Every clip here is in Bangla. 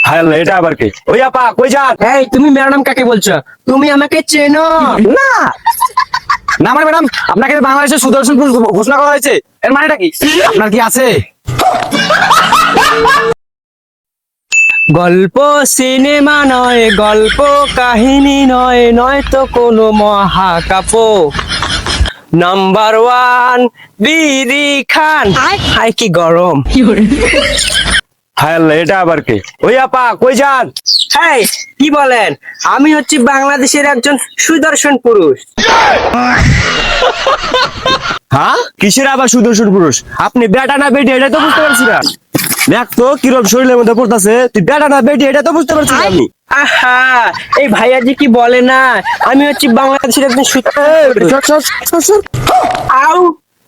হ্যালো, এটা আবার কে? ওই আপা কই যান? এই তুমি ম্যাডাম কাকে বলছো? তুমি আমাকে চেনো? না না মানে ম্যাডাম, আপনাকে বাংলাদেশের সুদর্শন পুরুষ ঘোষণা করা হয়েছে, এর মানেটা কি? আপনার কি আছে? গল্প সিনেমা নয়, গল্প কাহিনী নয়, নয়তো কোনো মহাকাব্য। নাম্বার ওয়ান বিড়ি খান। হাই কি গরম! হ্যালো, এটা আবার কে? ওই আপা কই যান? এই কি বলেন? আমি হচ্ছি বাংলাদেশের একজন সুদর্শন পুরুষ। হ্যাঁ, কিসের আবার সুদর্শন পুরুষ? আপনি বেটা না বেটি এটা তো বুঝতে পারছি না। দেখ তো কিরকম শরীরের মধ্যে পড়তেছে, তুই বেটা না বেটি এটা তো বুঝতে পারছি না আমি। আহা, এই ভাইয়াজি কি বলে না আমি হচ্ছি বাংলাদেশের একজন আউ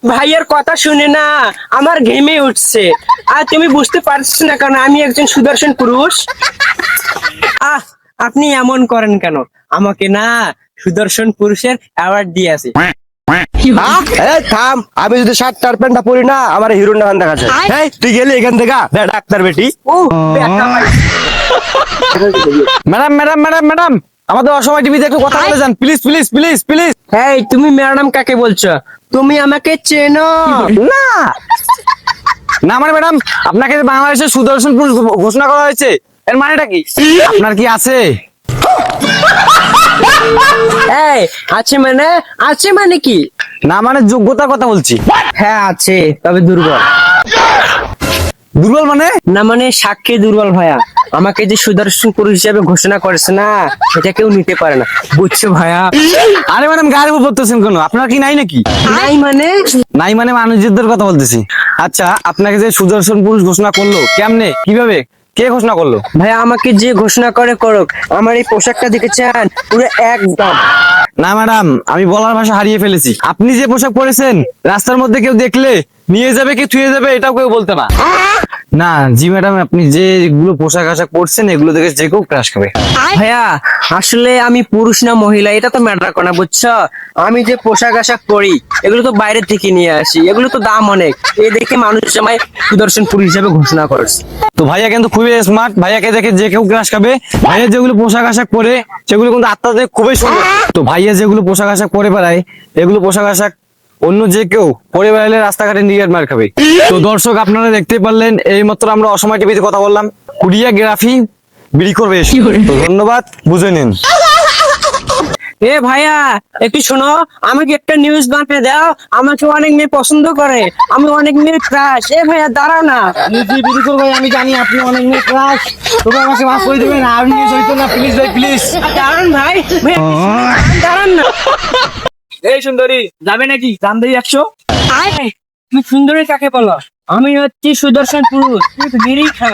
ভাইয়ের কথা শুনে না আমার ঘেমে উঠছে। আর তুমি বুঝতে পারছো না কেন আমি একজন সুদর্শন পুরুষ? আপনি এমন করেন কেন? আমাকে না সুদর্শন পুরুষের অ্যাওয়ার্ড দিয়েছে। এই থাম, আমি যদি শার্ট প্যান্টটা পরি না আমার হিরো না দেখা যায়। এই তুই গেলি এখান থেকে, ডাক্তার বেটি। ম্যাডাম ম্যাডাম ম্যাডাম ম্যাডাম, আমাদের অসময় টিভিতে একটু কথা বলে যান প্লিজ প্লিজ প্লিজ প্লিজ। এই তুমি ম্যাডাম কাকে বলছো? তুমি আমাকে চেনো? না না মানে ম্যাডাম, আপনাকে বাংলাদেশের সুদর্শন পুরুষ ঘোষণা করা হয়েছে, এর মানেটা কি? আপনার কি আছে? এই আছে মানে কি? না মানে যোগ্যতার কথা বলছি। হ্যাঁ আছে, তবে দুর্বল। দুর্বল মানে? না মানে সাক্ষী দুর্বল ভাইয়া। আমাকে যে সুদর্শন পুরুষ হিসাবে ঘোষণা করেছে না, এটা কেউ নিতে পারে না, বুঝছো ভাইয়া? আরে ম্যাডাম গায়ের উপর পড়তেছেন কেন? আপনার কি নাই নাকি? নাই মানে? নাই মানে মানুষদের কথা বলতেছি। আচ্ছা, আপনাকে যে সুদর্শন পুরুষ ঘোষণা করলো কেমনে, কিভাবে, কে ঘোষণা করলো? ভাইয়া আমাকে যে ঘোষণা করে করুক, আমার এই পোশাকটা দেখেছেন পুরো একদম। না ম্যাডাম, আমি বলার ভাষা হারিয়ে ফেলেছি। আপনি যে পোশাক পরেছেন রাস্তার মধ্যে কেউ দেখলে নিয়ে যাবে কি থুয়ে যাবে এটাও কেউ বলতে না। না জি ম্যাডাম, আপনি যেগুলো পোশাক আশাক পরছেন এগুলো দেখে যে কেউ ক্রাশ খাবে। ভাইয়া আসলে আমি পুরুষ না মহিলা এটা তো ম্যাটার করে না, বুঝছো? আমি যে পোশাক আশাক পরি এগুলো তো বাইরে থেকে নিয়ে আসি, এগুলো তো দাম অনেক, এ দেখে মানুষ আমায় সুদর্শন পুরুষ হিসেবে ঘোষণা করেছে। তো ভাইয়া কিন্তু খুবই স্মার্ট, ভাইয়াকে দেখে যে কেউ ক্রাশ খাবে। ভাইয়া যেগুলো পোশাক আশাক পরে সেগুলো কিন্তু আত্মাতে খুবই সুন্দর। তো ভাইয়া যেগুলো পোশাক আশাক পরে বেড়ায় এগুলো পোশাক আশাক অন্য যে কেউ পরে বেড়ালে রাস্তাঘাটে নিয়ে মার খাবে। তো দর্শক আপনারা দেখতে পারলেন, এই মাত্র আমরা অসময় টিভিতে কথা বললাম, কোরিয়াগ্রাফি বিড়ি করবে। তো ধন্যবাদ, বুঝে নিন। এ ভাইয়া একটু শোনো, আমাকে একটা নিউজ বানিয়ে দাও। আমাকে অনেক মেয়ে পছন্দ করে, আমি অনেক মেয়ের ক্রাশ। এ ভাইয়া দাঁড়া না। বিড়ি করবে, আমি জানি আপনি অনেক মেয়ে ক্রাশ, তবে আমাকে মাফ করে দেবেন, আপনি হইতো না, প্লিজ ভাই প্লিজ। দাঁড়ান ভাই, দাঁড়ান না। এই সুন্দরী, যাবে নাকি? দাম দেই 100। তুমি সুন্দরী কাকে বলো? আমি হচ্ছি সুদর্শন পুরুষ, তুই বিড়ি খা।